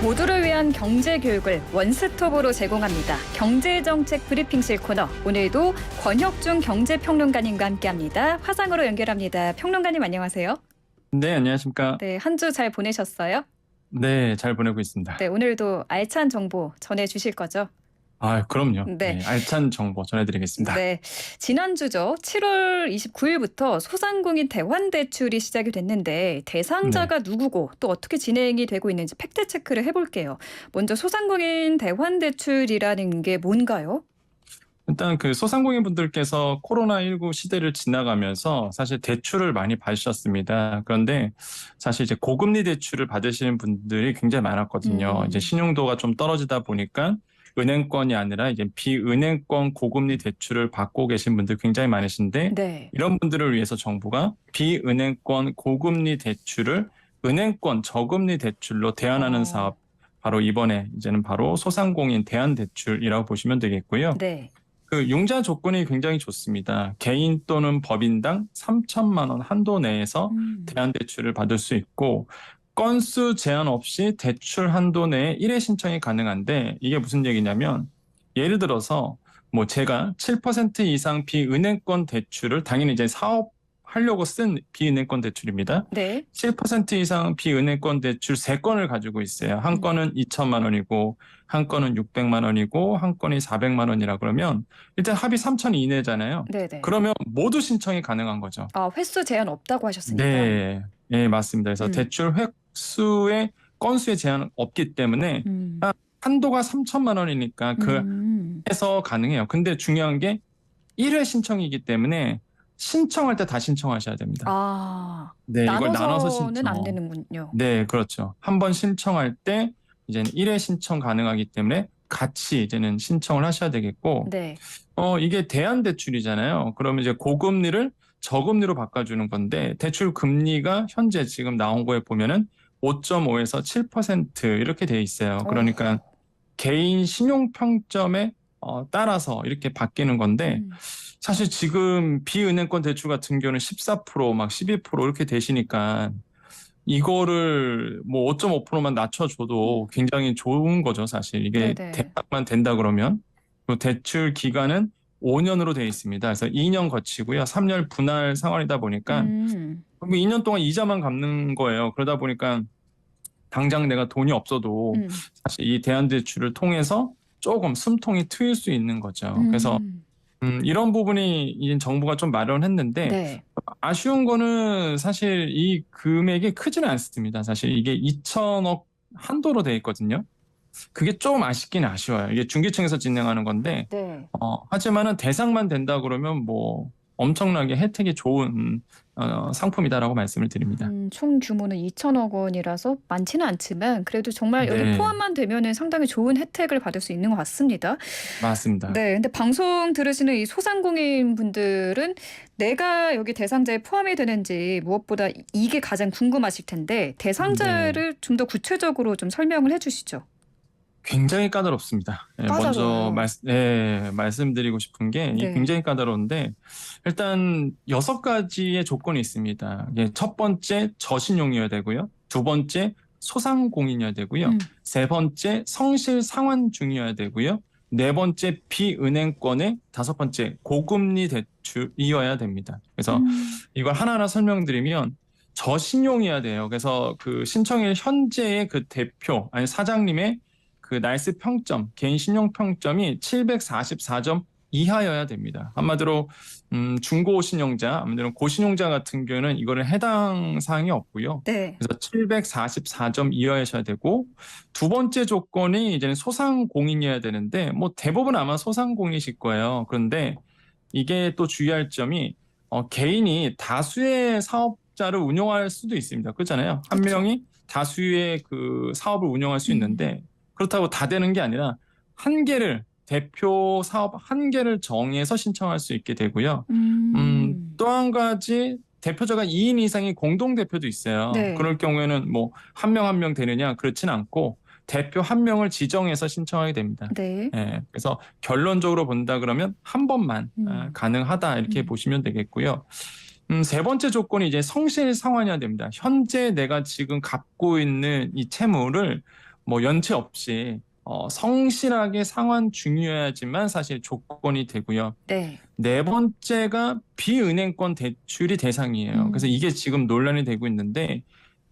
모두를 위한 경제 교육을 원스톱으로 제공합니다. 경제정책 브리핑실 코너. 오늘도 권혁중 경제평론가님과 함께합니다. 화상으로 연결합니다. 평론가님 안녕하세요. 네, 안녕하십니까. 네, 한 주 잘 보내셨어요? 네, 잘 보내고 있습니다. 네, 오늘도 알찬 정보 전해주실 거죠? 그럼요. 네. 네, 알찬 정보 전해드리겠습니다. 네, 지난주죠. 7월 29일부터 소상공인 대환대출이 시작이 됐는데 대상자가 누구고 또 어떻게 진행이 되고 있는지 팩트체크를 해볼게요. 먼저 소상공인 대환대출이라는 게 뭔가요? 일단 그 소상공인 분들께서 코로나19 시대를 지나가면서 사실 대출을 많이 받으셨습니다. 그런데 사실 이제 고금리 대출을 받으시는 분들이 굉장히 많았거든요. 이제 신용도가 좀 떨어지다 보니까 은행권이 아니라 이제 비은행권 고금리 대출을 받고 계신 분들 굉장히 많으신데 네. 이런 분들을 위해서 정부가 비은행권 고금리 대출을 은행권 저금리 대출로 대안하는 사업, 바로 이번에 이제는 바로 소상공인 대안대출이라고 보시면 되겠고요. 네. 그 융자 조건이 굉장히 좋습니다. 개인 또는 법인당 3천만 원 한도 내에서 대안대출을 받을 수 있고 건수 제한 없이 대출 한도 내에 1회 신청이 가능한데 이게 무슨 얘기냐면 예를 들어서 뭐 제가 7% 이상 비은행권 대출을 당연히 이제 사업하려고 쓴 비은행권 대출입니다. 네. 7% 이상 비은행권 대출 3건을 가지고 있어요. 한 건은 2천만 원이고 한 건은 600만 원이고 한 건이 400만 원이라 그러면 일단 합이 3천 이내잖아요. 네네. 그러면 모두 신청이 가능한 거죠. 횟수 제한 없다고 하셨으니까. 네, 네, 맞습니다. 그래서 대출 획수의 건수의 제한은 없기 때문에 한도가 3천만 원이니까 그에서 가능해요. 근데 중요한 게 1회 신청이기 때문에 신청할 때 다 신청하셔야 됩니다. 네, 이걸 나눠서 나눠서는 안 신청. 되는군요. 네, 그렇죠. 한 번 신청할 때 이제는 1회 신청 가능하기 때문에 같이 이제는 신청을 하셔야 되겠고, 네. 이게 대안대출이잖아요. 그러면 이제 고금리를 저금리로 바꿔주는 건데 대출 금리가 현재 지금 나온 거에 보면은 5.5에서 7% 이렇게 돼 있어요. 그러니까 개인 신용 평점에 따라서 이렇게 바뀌는 건데 사실 지금 비은행권 대출 같은 경우는 14%막 12% 이렇게 되시니까 이거를 뭐 5.5%만 낮춰줘도 굉장히 좋은 거죠, 사실. 이게 네네. 대박만 된다 그러면. 그 대출 기간은 5년으로 되어 있습니다. 그래서 2년 거치고요. 3년 분할 상환이다 보니까 2년 동안 이자만 갚는 거예요. 그러다 보니까 당장 내가 돈이 없어도 사실 이 대안대출을 통해서 조금 숨통이 트일 수 있는 거죠. 그래서 이런 부분이 이제 정부가 좀 마련했는데 네. 아쉬운 거는 사실 이 금액이 크지는 않습니다. 사실 이게 2천억 한도로 돼 있거든요. 그게 좀 아쉽긴 아쉬워요. 이게 중기층에서 진행하는 건데 네. 하지만은 대상만 된다 그러면 뭐 엄청나게 혜택이 좋은 상품이다라고 말씀을 드립니다. 총 규모는 2천억 원이라서 많지는 않지만 그래도 정말 여기 네. 포함만 되면은 상당히 좋은 혜택을 받을 수 있는 것 같습니다. 맞습니다. 네, 근데 방송 들으시는 이 소상공인 분들은 내가 여기 대상자에 포함이 되는지 무엇보다 이게 가장 궁금하실 텐데 대상자를 좀 더 구체적으로 좀 설명을 해주시죠. 굉장히 까다롭습니다. 까다로워요. 먼저 말씀드리고 싶은 게 네. 굉장히 까다로운데 일단 6가지의 조건이 있습니다. 첫 번째 저신용이어야 되고요. 두 번째 소상공인이어야 되고요. 세 번째 성실 상환 중이어야 되고요. 네 번째 비은행권의 다섯 번째 고금리 대출이어야 됩니다. 그래서 이걸 하나하나 설명드리면 저신용이어야 돼요. 그래서 그 신청일 현재의 그 대표 아니 사장님의 그 날스 평점, 개인 신용 평점이 744점 이하여야 됩니다. 한마디로 중고 신용자, 아무튼 고신용자 같은 경우는 이거는 해당 사항이 없고요. 네. 그래서 744점 이하여야 되고 두 번째 조건이 이제는 소상공인이어야 되는데 뭐 대부분 아마 소상공인이실 거예요. 그런데 이게 또 주의할 점이 개인이 다수의 사업자를 운영할 수도 있습니다. 그렇잖아요. 한 명이 다수의 그 사업을 운영할 수 있는데 그렇다고 다 되는 게 아니라 한 개를 대표 사업 한 개를 정해서 신청할 수 있게 되고요. 또 한 가지 대표자가 2인 이상의 공동 대표도 있어요. 네. 그럴 경우에는 뭐 한 명 한 명 되느냐 그렇지는 않고 대표 한 명을 지정해서 신청하게 됩니다. 네. 그래서 결론적으로 본다 그러면 한 번만 가능하다 이렇게 보시면 되겠고요. 세 번째 조건이 이제 성실 상환이어야 됩니다. 현재 내가 지금 갖고 있는 이 채무를 뭐 연체 없이 성실하게 상환 중이어야지만 사실 조건이 되고요. 네. 네 번째가 비은행권 대출이 대상이에요. 그래서 음. 이게 지금 논란이 되고 있는데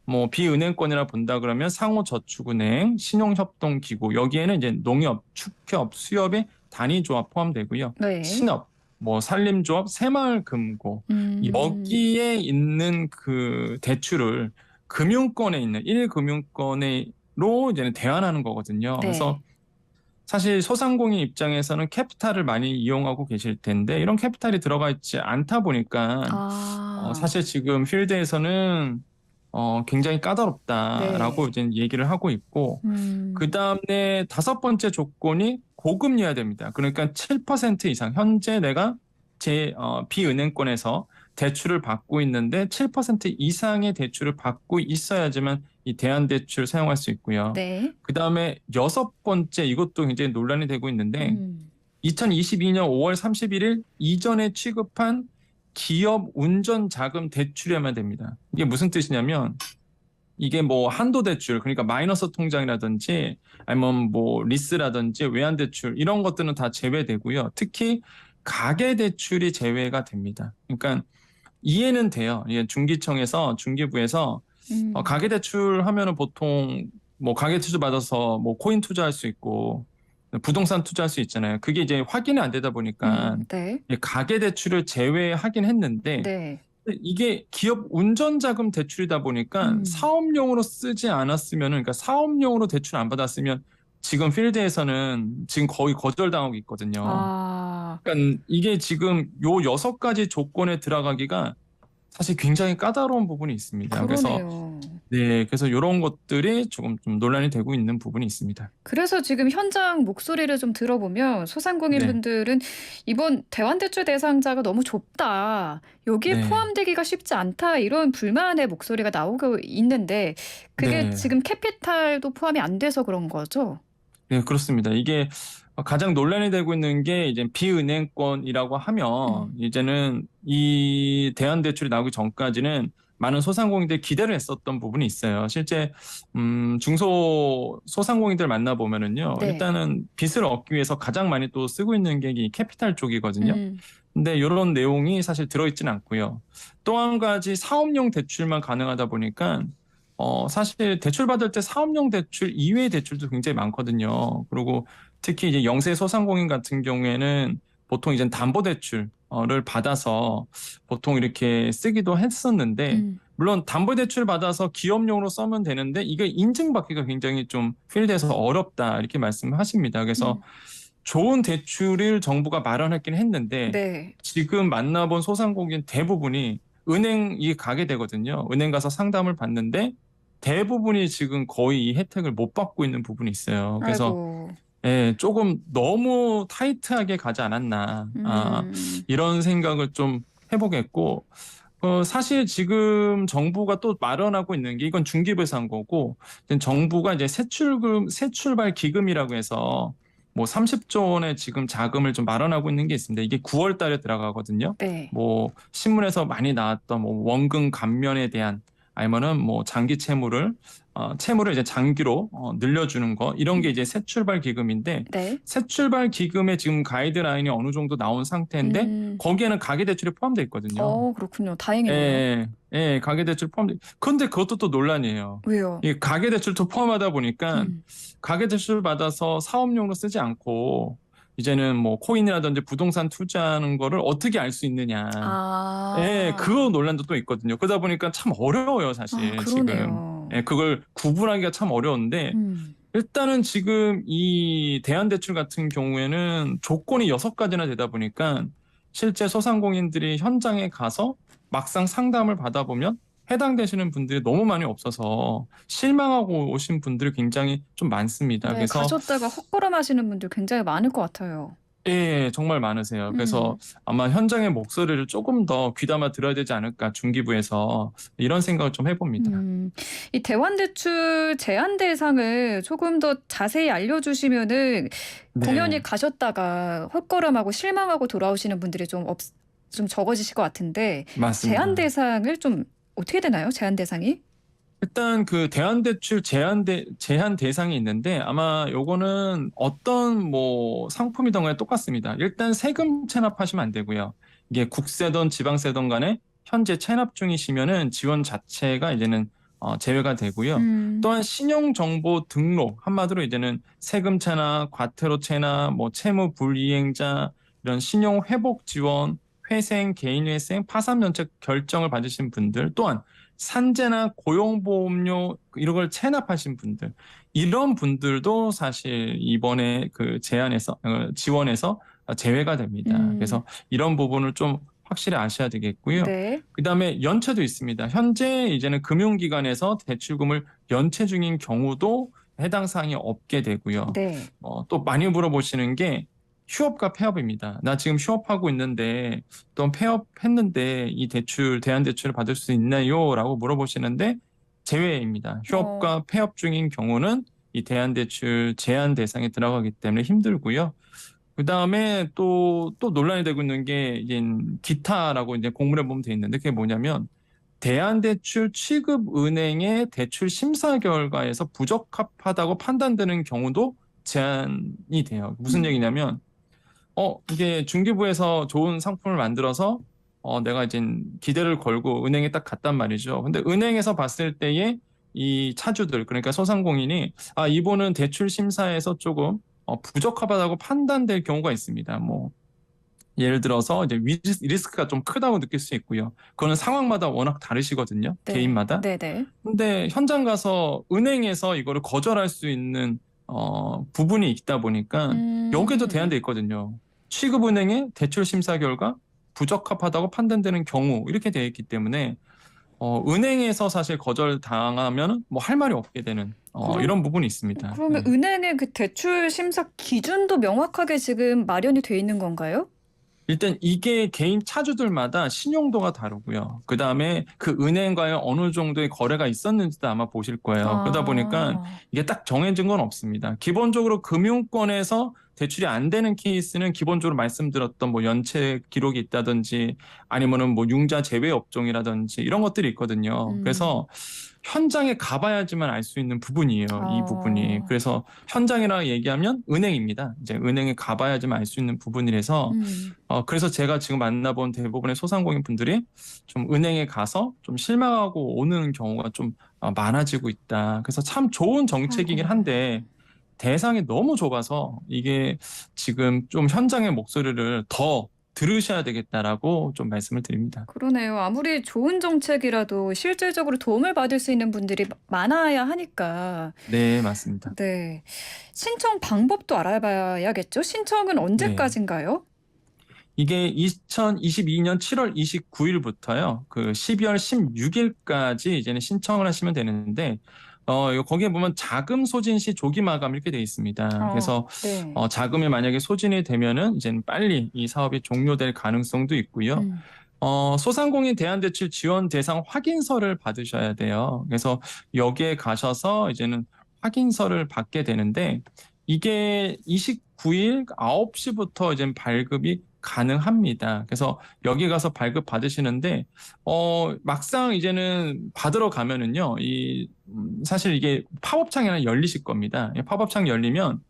뭐 비은행권이라 본다 그러면 상호저축은행, 신용협동기구 여기에는 이제 농협, 축협, 수협의 단위조합 포함되고요. 네. 신업, 뭐 산림조합, 새마을금고 음. 여기에 있는 그 대출을 금융권에 있는 1금융권으로 이제는 대환하는 거거든요. 그래서 네. 사실 소상공인 입장에서는 캐피탈을 많이 이용하고 계실 텐데 이런 캐피탈이 들어가 있지 않다 보니까 아. 사실 지금 필드에서는 굉장히 까다롭다라고 네. 이제 얘기를 하고 있고 음. 그다음에 다섯 번째 조건이 고금리여야 됩니다. 그러니까 7% 이상 현재 내가 비은행권에서 대출을 받고 있는데 7% 이상의 대출을 받고 있어야지만 이 대안대출 사용할 수 있고요. 네. 그다음에 여섯 번째 이것도 굉장히 논란이 되고 있는데 음. 2022년 5월 31일 이전에 취급한 기업 운전 자금 대출이어야만 됩니다. 이게 무슨 뜻이냐면 이게 뭐 한도 대출 그러니까 마이너스 통장이라든지 아니면 뭐 리스라든지 외환 대출 이런 것들은 다 제외되고요. 특히 가계 대출이 제외가 됩니다. 그러니까 이해는 돼요. 이게 중기청에서 중기부에서 음. 가계 대출 하면은 보통 뭐 가계 대출 받아서 뭐 코인 투자할 수 있고 부동산 투자할 수 있잖아요. 그게 이제 확인이 안 되다 보니까 네. 가계 대출을 제외하긴 했는데 네. 이게 기업 운전자금 대출이다 보니까 음. 사업용으로 쓰지 않았으면 그러니까 사업용으로 대출 안 받았으면 지금 필드에서는 지금 거의 거절당하고 있거든요. 아. 그러니까 이게 지금 요 여섯 가지 조건에 들어가기가 사실 굉장히 까다로운 부분이 있습니다. 그래서 그러네요. 네, 그래서 이런 것들이 조금 좀 논란이 되고 있는 부분이 있습니다. 그래서 지금 현장 목소리를 좀 들어보면 소상공인 네, 분들은 "이번 대환대출 대상자가 너무 좁다. 여기에 네, 포함되기가 쉽지 않다." 이런 불만의 목소리가 나오고 있는데 그게 네, 지금 캐피탈도 포함이 안 돼서 그런 거죠? 네, 그렇습니다. 이게 가장 논란이 되고 있는 게 이제 비은행권이라고 하면 음. 이제는 이 대안대출이 나오기 전까지는 많은 소상공인들이 기대를 했었던 부분이 있어요. 실제 소상공인들 만나보면은요. 네. 일단은 빚을 얻기 위해서 가장 많이 또 쓰고 있는 게 이 캐피탈 쪽이거든요. 음. 근데 이런 내용이 사실 들어있지는 않고요. 또 한 가지 사업용 대출만 가능하다 보니까 사실 대출 받을 때 사업용 대출 이외의 대출도 굉장히 많거든요. 그리고 특히 이제 영세 소상공인 같은 경우에는 보통 이제 담보대출을 받아서 보통 이렇게 쓰기도 했었는데 음. 물론 담보대출 받아서 기업용으로 쓰면 되는데 이게 인증받기가 굉장히 좀 필드에서 어렵다 이렇게 말씀하십니다. 그래서 음. 좋은 대출을 정부가 마련했긴 했는데 네. 지금 만나본 소상공인 대부분이 은행이 가게 되거든요. 은행 가서 상담을 받는데 대부분이 지금 거의 이 혜택을 못 받고 있는 부분이 있어요. 그래서 아이고. 예, 조금 너무 타이트하게 가지 않았나. 음. 이런 생각을 좀 해보겠고, 사실 지금 정부가 또 마련하고 있는 게 이건 중기부에서 한 거고, 이제 정부가 이제 새출발 기금이라고 해서 뭐 30조 원의 지금 자금을 좀 마련하고 있는 게 있습니다. 이게 9월 달에 들어가거든요. 네. 뭐 신문에서 많이 나왔던 뭐 원금 감면에 대한 아니면은 뭐 장기 채무를 이제 장기로 늘려주는 거 이런 게 음. 이제 새출발 기금인데 네. 새출발 기금에 지금 가이드라인이 어느 정도 나온 상태인데 음. 거기에는 가계대출이 포함되어 있거든요. 그렇군요. 다행이네요. 예, 예, 가계대출 포함돼. 근데 그것도 또 논란이에요. 왜요? 이 가계대출도 포함하다 보니까 음. 가계대출 받아서 사업용으로 쓰지 않고 이제는 뭐 코인이라든지 부동산 투자하는 거를 어떻게 알 수 있느냐. 예, 아. 그 논란도 또 있거든요. 그러다 보니까 참 어려워요, 사실 지금. 그러네요. 예, 그걸 구분하기가 참 어려운데 음. 일단은 지금 이 대안대출 같은 경우에는 조건이 여섯 가지나 되다 보니까 실제 소상공인들이 현장에 가서 막상 상담을 받아보면 해당되시는 분들이 너무 많이 없어서 실망하고 오신 분들이 굉장히 좀 많습니다. 네. 그래서 가셨다가 헛걸음하시는 분들 굉장히 많을 것 같아요. 예, 정말 많으세요. 그래서 음. 아마 현장의 목소리를 조금 더 귀담아 들어야 되지 않을까, 중기부에서 이런 생각을 좀 해봅니다. 음. 이 대환대출 제한 대상을 조금 더 자세히 알려주시면은 공연히 네, 가셨다가 헛걸음하고 실망하고 돌아오시는 분들이 좀 적어지실 것 같은데 제한 맞습니다. 대상을 좀 어떻게 되나요? 제한 대상이? 일단 그 대환대출 제한 대상이 있는데 아마 요거는 어떤 뭐 상품이든 간에 똑같습니다. 일단 세금 체납하시면 안 되고요. 이게 국세든 지방세든 간에 현재 체납 중이시면은 지원 자체가 이제는 제외가 되고요. 또한 신용정보 등록, 한마디로 이제는 세금 체납, 과태료 체납, 뭐 채무 불이행자, 이런 신용 회복 지원, 회생, 개인회생, 파산면책 결정을 받으신 분들, 또한 산재나 고용보험료 이런 걸 체납하신 분들, 이런 분들도 사실 이번에 그 지원에서 제외가 됩니다. 음, 그래서 이런 부분을 좀 확실히 아셔야 되겠고요. 네. 그다음에 연체도 있습니다. 현재 이제는 금융기관에서 대출금을 연체 중인 경우도 해당 사항이 없게 되고요. 네. 또 많이 물어보시는 게 휴업과 폐업입니다. 나 지금 휴업하고 있는데 또 폐업했는데 이 대안대출을 받을 수 있나요? 라고 물어보시는데 제외입니다. 어, 휴업과 폐업 중인 경우는 이 대안대출 제한 대상에 들어가기 때문에 힘들고요. 그다음에 또 논란이 되고 있는 게 이제 기타라고 이제 공문에 보면 돼 있는데 그게 뭐냐면 대안대출 취급은행의 대출 심사 결과에서 부적합하다고 판단되는 경우도 제한이 돼요. 무슨 음, 얘기냐면 이게 중개부에서 좋은 상품을 만들어서 내가 이제 기대를 걸고 은행에 딱 갔단 말이죠. 근데 은행에서 봤을 때에 이 차주들, 그러니까 소상공인이 이분은 대출 심사에서 조금 부적합하다고 판단될 경우가 있습니다. 뭐 예를 들어서 이제 리스크가 좀 크다고 느낄 수 있고요. 그거는 상황마다 워낙 다르시거든요. 네. 개인마다. 네네. 근데 현장 가서 은행에서 이거를 거절할 수 있는 부분이 있다 보니까 여기도 음, 대안돼 있거든요. 취급은행의 대출 심사 결과 부적합하다고 판단되는 경우 이렇게 되어 있기 때문에 은행에서 사실 거절 당하면 뭐 할 말이 없게 되는 그럼, 이런 부분이 있습니다. 그러면 네. 은행의 그 대출 심사 기준도 명확하게 지금 마련이 돼 있는 건가요? 일단 이게 개인 차주들마다 신용도가 다르고요. 그다음에 그 은행과의 어느 정도의 거래가 있었는지도 아마 보실 거예요. 그러다 보니까 아, 이게 딱 정해진 건 없습니다. 기본적으로 금융권에서 대출이 안 되는 케이스는 기본적으로 말씀드렸던 뭐 연체 기록이 있다든지 아니면은 뭐 융자 제외 업종이라든지 이런 것들이 있거든요. 음, 그래서 현장에 가봐야지만 알 수 있는 부분이에요. 이 부분이. 어, 그래서 현장이라 얘기하면 은행입니다. 이제 은행에 가봐야지만 알 수 있는 부분이라서 음, 그래서 제가 지금 만나본 대부분의 소상공인 분들이 좀 은행에 가서 좀 실망하고 오는 경우가 좀 많아지고 있다. 그래서 참 좋은 정책이긴 아이고. 한데 대상이 너무 좁아서 이게 지금 좀 현장의 목소리를 더 들으셔야 되겠다라고 좀 말씀을 드립니다. 그러네요. 아무리 좋은 정책이라도 실질적으로 도움을 받을 수 있는 분들이 많아야 하니까. 네, 맞습니다. 네. 신청 방법도 알아봐야겠죠? 신청은 네. 언제까지인가요? 이게 2022년 7월 29일부터요. 그 12월 16일까지 이제는 신청을 하시면 되는데 거기에 보면 자금 소진 시 조기 마감 이렇게 돼 있습니다. 그래서 네. 자금이 만약에 소진이 되면은 이제는 빨리 이 사업이 종료될 가능성도 있고요. 음. 소상공인 대안대출 지원 대상 확인서를 받으셔야 돼요. 그래서 여기에 가셔서 이제는 확인서를 받게 되는데 이게 29일 9시부터 이제 발급이 가능합니다. 그래서 여기 가서 발급 받으시는데 막상 이제는 받으러 가면은요. 사실 이게 팝업창이 하나 열리실 겁니다. 팝업창 열리면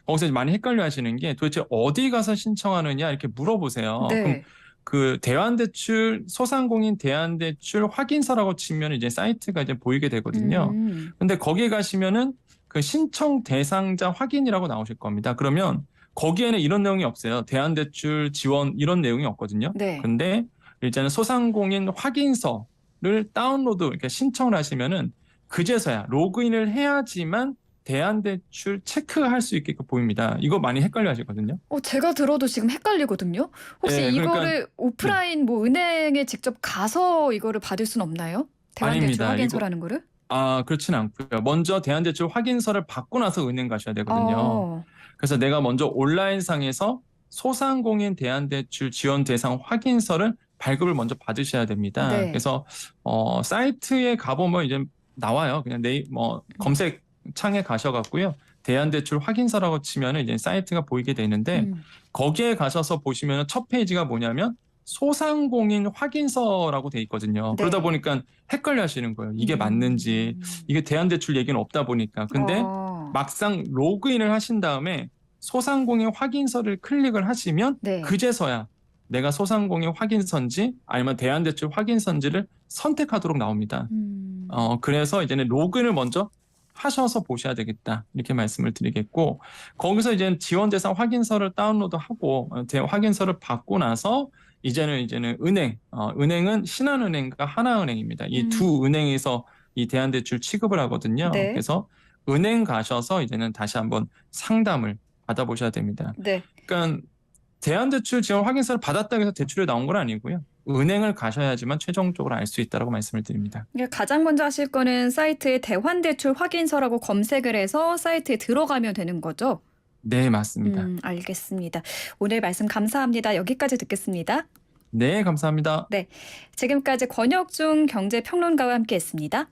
거기서 많이 헷갈려 하시는 게 도대체 어디 가서 신청하느냐 이렇게 물어보세요. 그럼 네. 그 대환대출 소상공인 대환대출 확인서라고 치면 이제 사이트가 이제 보이게 되거든요. 음. 근데 거기에 가시면은 그 신청 대상자 확인이라고 나오실 겁니다. 그러면 거기에는 이런 내용이 없어요. 대환대출 지원 이런 내용이 없거든요. 네. 근데 일단은 소상공인 확인서를 다운로드 이렇게 신청을 하시면은 그제서야 로그인을 해야지만 대안대출 체크할 수 있게끔 보입니다. 이거 많이 헷갈려 하시거든요. 제가 들어도 지금 헷갈리거든요. 혹시 예, 그러니까, 이거를 네. 오프라인 뭐 은행에 직접 가서 이거를 받을 수는 없나요? 대환대출 아닙니다. 확인서라는 거를? 그렇진 않고요. 먼저 대안대출 확인서를 받고 나서 은행 가셔야 되거든요. 어. 그래서 내가 먼저 온라인상에서 소상공인 대안대출 지원 대상 확인서를 발급을 먼저 받으셔야 됩니다. 네. 그래서, 사이트에 가보면 이제 나와요. 그냥 음. 검색 창에 가셔갖고요. 대안대출 확인서라고 치면은 이제 사이트가 보이게 되는데 음. 거기에 가셔서 보시면 첫 페이지가 뭐냐면 소상공인 확인서라고 돼 있거든요. 네. 그러다 보니까 헷갈려 하시는 거예요. 이게 맞는지. 이게 대한대출 얘기는 없다 보니까. 근데 막상 로그인을 하신 다음에 소상공인 확인서를 클릭을 하시면 네. 그제서야 내가 소상공인 확인서인지 아니면 대한대출 확인서인지를 선택하도록 나옵니다. 그래서 이제는 로그인을 먼저 하셔서 보셔야 되겠다. 이렇게 말씀을 드리겠고, 거기서 이제 지원 대상 확인서를 다운로드하고 확인서를 받고 나서 이제는 은행은 신한은행과 하나은행입니다. 이 두 은행에서 이 대한대출 취급을 하거든요. 네. 그래서 은행 가셔서 이제는 다시 한번 상담을 받아보셔야 됩니다. 네. 그러니까 대한대출 지원 확인서를 받았다고 해서 대출이 나온 건 아니고요. 은행을 가셔야지만 최종적으로 알 수 있다고 말씀을 드립니다. 가장 먼저 하실 거는 사이트에 대환대출 확인서라고 검색을 해서 사이트에 들어가면 되는 거죠? 네, 맞습니다. 알겠습니다. 오늘 말씀 감사합니다. 여기까지 듣겠습니다. 네, 감사합니다. 지금까지 권혁중 경제평론가와 함께했습니다.